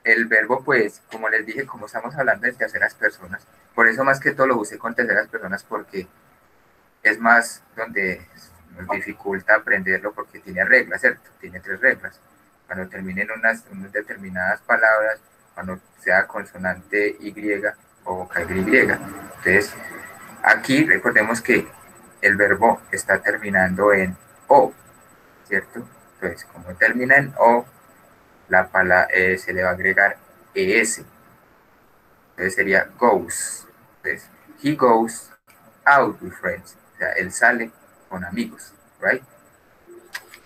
el verbo, pues, como les dije, como estamos hablando de terceras personas, por eso más que todo lo usé con terceras personas, porque es más donde nos dificulta aprenderlo, porque tiene reglas, ¿cierto? Tiene 3 reglas. Cuando terminen unas determinadas palabras, cuando sea consonante Y o vocal Y. Entonces, aquí recordemos que el verbo está terminando en O, ¿cierto? Entonces, como termina en O, la palabra se le va a agregar ES. Entonces sería goes. Entonces, he goes out with friends. O sea, él sale con amigos, right?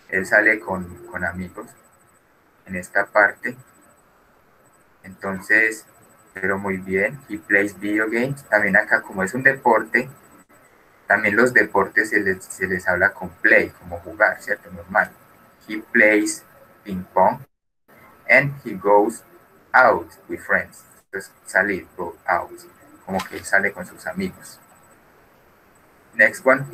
Él sale con amigos en esta parte. Entonces, pero muy bien. He plays video games. También acá, como es un deporte, también los deportes se les habla con play, como jugar, ¿cierto? Normal. He plays ping pong. And he goes out with friends. Entonces, salir, go out. Como que sale con sus amigos. Next one.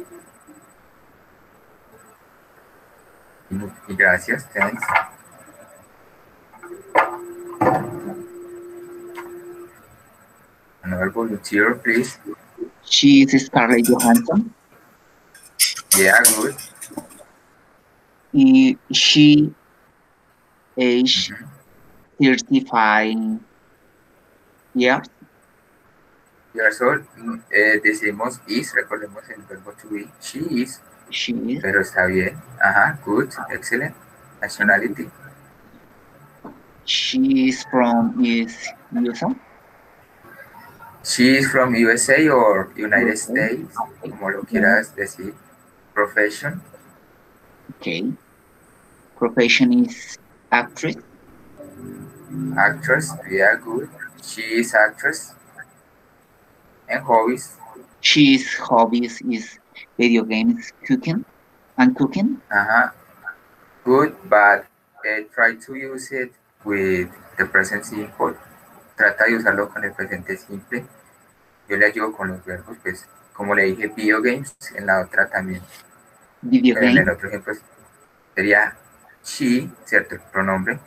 Y gracias, thanks. Another volunteer, please. She is Scarlett Johansson. Yeah, good. She age 35 years. Years old. Decimos is, recordemos el verbo to be. She is. She is. Pero está bien. Ajá, good, excellent. Nationality. She's from USA. She is from USA or United USA. States, Okay. como lo quieras decir. Profession, Okay. Profession is actress. actress, yeah, good. She is actress. And hobbies, She's hobbies is video games, cooking, and cooking. good, but try to use it with the present simple. Trata de usarlo con el presente simple. Yo le ayudo con los verbos, pues, como le dije, video games, en la otra también. Video Pero en el game. otro ejemplo sería she, ¿cierto? El pronombre.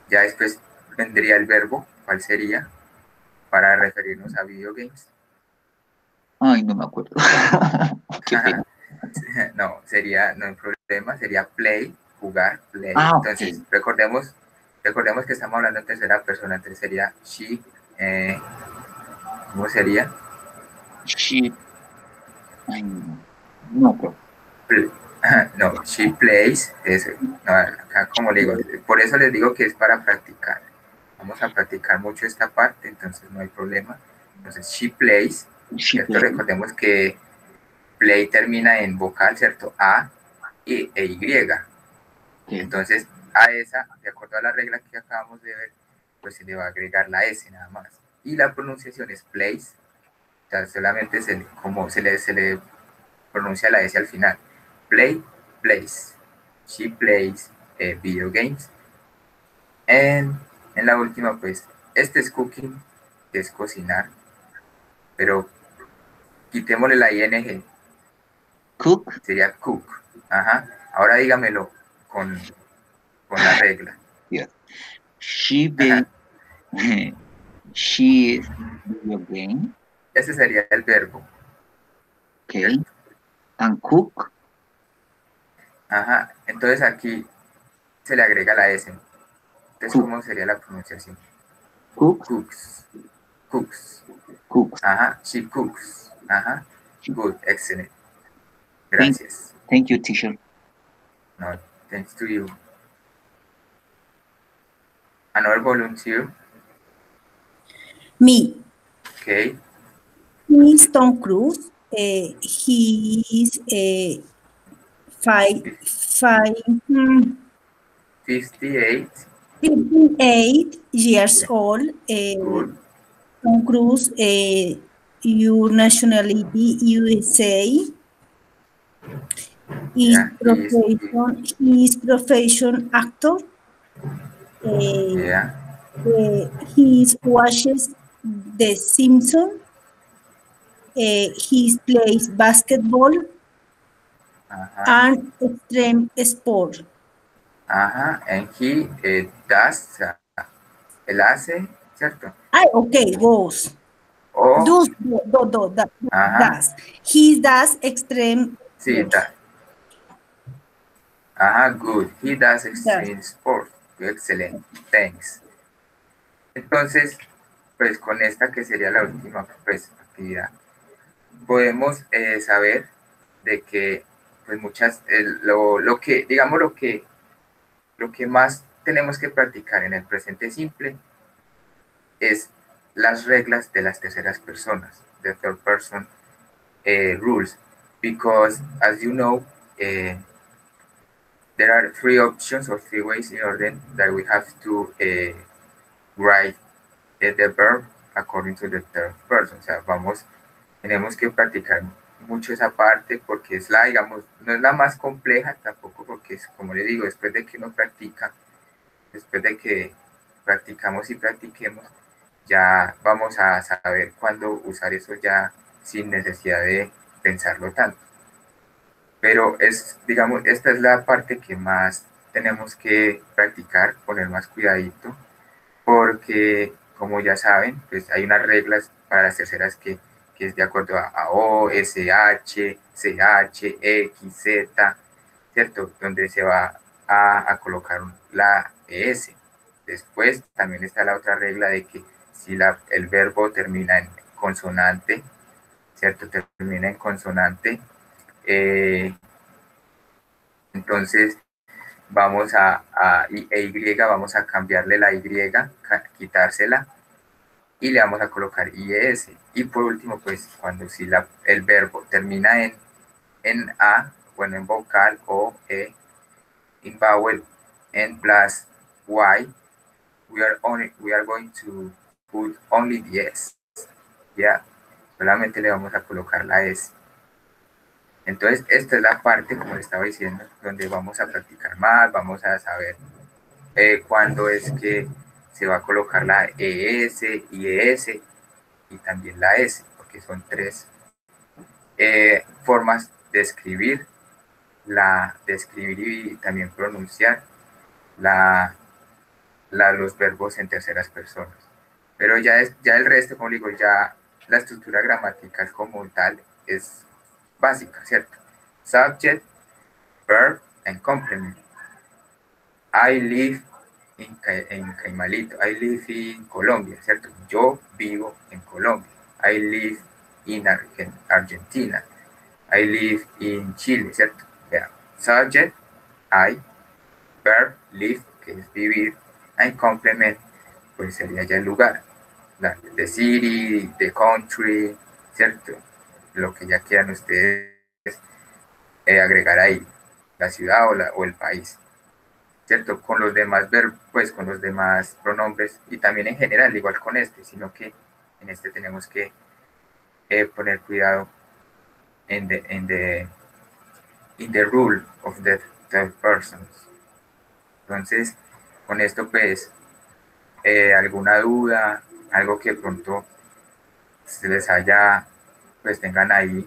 Ya después vendría el verbo, ¿cuál sería? Para referirnos a video games. Ay, no me acuerdo. Qué pena. No, sería, no hay problema, sería play, jugar, play. Ah, ok. Entonces, recordemos que estamos hablando en tercera persona, entonces sería she, ¿cómo sería? She. Ay, no, pero. No, she plays, eso, no, acá como le digo, por eso les digo que es para practicar. Vamos a practicar mucho esta parte, entonces no hay problema. Entonces, she plays, She ¿cierto? play. Recordemos que play termina en vocal, ¿cierto? A e Y. Okay. Entonces, a esa, de acuerdo a la regla que acabamos de ver, pues se le va a agregar la S nada más. Y la pronunciación es plays, o sea, solamente como se le pronuncia la S al final. Play, plays. She plays video games. En la última, pues, este es cooking, que es cocinar, pero quitémosle la ing, Cook. sería cook. Ajá. Ahora dígamelo con la regla. Yes. She be. She is video game. Ese sería el verbo. Okay. And cook. Ajá. Entonces aquí se le agrega la S. Entonces, Cook. ¿cómo sería la pronunciación? Cook. Cooks. Cooks. Cooks. Ajá. She cooks. Ajá. Good. Excellent. Gracias. Thank you, teacher. No, thanks to you. Another volunteer. Me. Okay. He is Tom Cruise. He is five, 58. 58 years old. Good. Tom Cruise, your nationality USA. Yeah, He is profession actor. Yeah. He watches The Simpsons. He plays basketball and extreme sport. And he does, él hace, ¿cierto? Okay, goes. O, Does. He does extreme sí, sports. Good. He does extreme sports. Excelente. Thanks. Entonces, pues con esta que sería la última pues, actividad, podemos saber de que pues muchas, lo que, digamos, lo que más tenemos que practicar en el presente simple es las reglas de las terceras personas, the third person rules, because as you know, there are three options or three ways in order that we have to write the verb according to the third person. O sea, tenemos que practicar mucho esa parte porque es la, digamos, no es la más compleja tampoco, porque es, como le digo, después de que uno practica, después de que practicamos y practiquemos, ya vamos a saber cuándo usar eso ya sin necesidad de pensarlo tanto. Pero es, digamos, esta es la parte que más tenemos que practicar, poner más cuidadito, porque como ya saben, pues hay unas reglas para las terceras que es de acuerdo a O, SH, CH, X, Z, ¿cierto? Donde se va a colocar la ES. Después también está la otra regla de que si el verbo termina en consonante, ¿cierto? Termina en consonante, entonces vamos y vamos a cambiarle la Y, quitársela, y le vamos a colocar IES. Y por último, pues cuando si el verbo termina en A, bueno, en vocal, o in vowel, N plus Y, we are going to put only the S. Ya, solamente le vamos a colocar la S. Entonces, esta es la parte, como le estaba diciendo, donde vamos a practicar más, vamos a saber cuándo es que se va a colocar la ES, IES y también la S, porque son tres formas de escribir y también pronunciar los verbos en terceras personas. Pero ya el resto, como digo, ya la estructura gramatical como tal es básica, ¿cierto? Subject, verb, and complement. I live en Caimalito. I live in Colombia, ¿cierto? Yo vivo en Colombia. I live in Argentina. I live in Chile, ¿cierto? Yeah. Subject, I. Verb, live, que es vivir. And complement, pues sería ya el lugar. The city, the country, ¿cierto? Lo que ya quieran ustedes agregar ahí, la ciudad o el país, ¿cierto? Con los demás verbos, pues con los demás pronombres, y también en general, igual con este, sino que en este tenemos que poner cuidado in the rule of the third persons. Entonces, con esto pues, alguna duda, algo que pronto se les haya, pues tengan ahí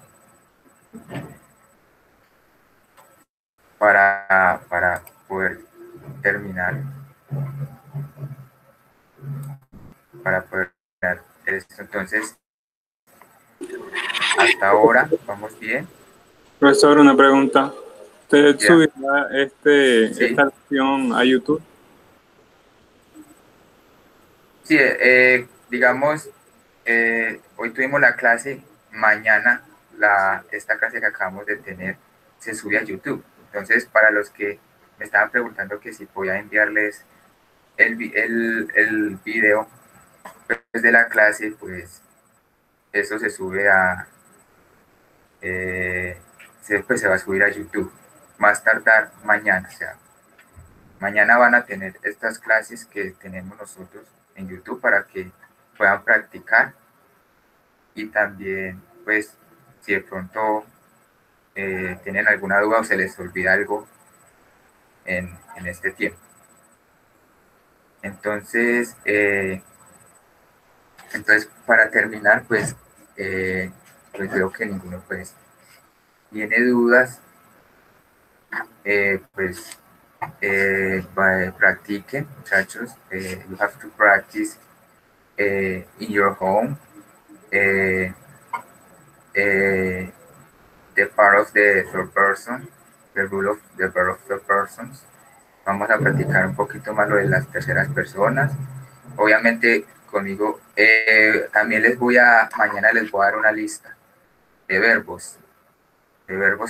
para poder terminar, esto. Entonces, hasta ahora vamos bien. Profesor, una pregunta. ¿Usted Ya. subirá Sí. esta lección a YouTube? Sí, digamos, hoy tuvimos la clase, mañana esta clase que acabamos de tener se sube a YouTube. Entonces, para los que me estaban preguntando que si podía enviarles el video pues, de la clase, pues eso se sube pues se va a subir a YouTube. Más tardar mañana, o sea, mañana van a tener estas clases que tenemos nosotros en YouTube para que puedan practicar, y también pues si de pronto tienen alguna duda o se les olvida algo en este tiempo. Entonces para terminar pues veo que ninguno pues tiene dudas. Pues practiquen, muchachos. You have to practice in your home the part of the third person, the rule of the verb of third persons. Vamos a practicar un poquito más lo de las terceras personas. Obviamente conmigo también mañana les voy a dar una lista de verbos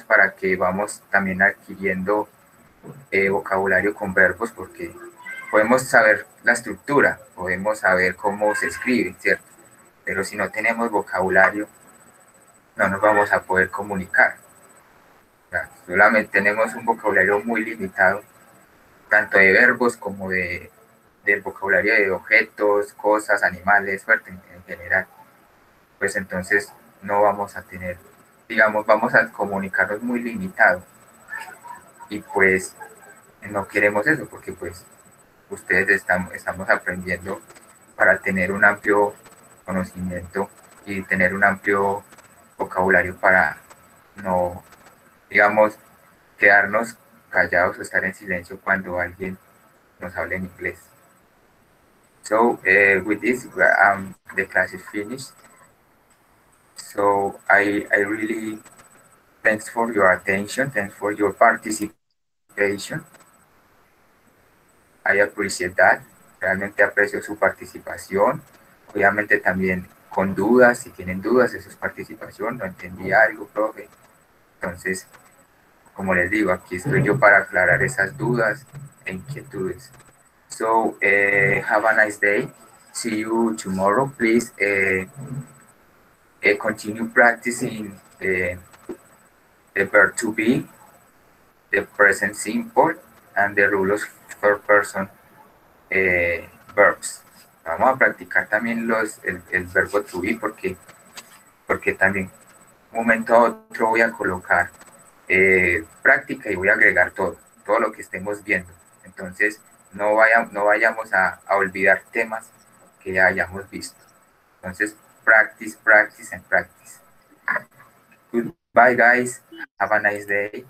para que vamos también adquiriendo vocabulario con verbos, porque podemos saber la estructura, podemos saber cómo se escribe, ¿cierto? Pero si no tenemos vocabulario, no nos vamos a poder comunicar. O sea, solamente tenemos un vocabulario muy limitado, tanto de verbos como del vocabulario de objetos, cosas, animales, ¿cierto? En general. Pues entonces no vamos a tener, digamos, vamos a comunicarnos muy limitado. Y pues no queremos eso, porque pues ustedes estamos aprendiendo para tener un amplio conocimiento y tener un amplio vocabulario para no, digamos, quedarnos callados o estar en silencio cuando alguien nos hable en inglés. So with this, the class is finished. So I really thanks for your attention, thanks for your participation. I appreciate that. Realmente aprecio su participación. Obviamente también con dudas, si tienen dudas, eso es participación. No entendí algo, profe. Entonces, como les digo, aquí estoy yo para aclarar esas dudas e inquietudes. So, have a nice day. See you tomorrow. Please continue practicing the verb to be, the present simple, and the rule of third person verbs. Vamos a practicar también el verbo to be porque también un momento a otro voy a colocar práctica y voy a agregar todo lo que estemos viendo. Entonces, no vayamos a olvidar temas que ya hayamos visto. Entonces, practice, practice, and practice. Goodbye, guys. Have a nice day.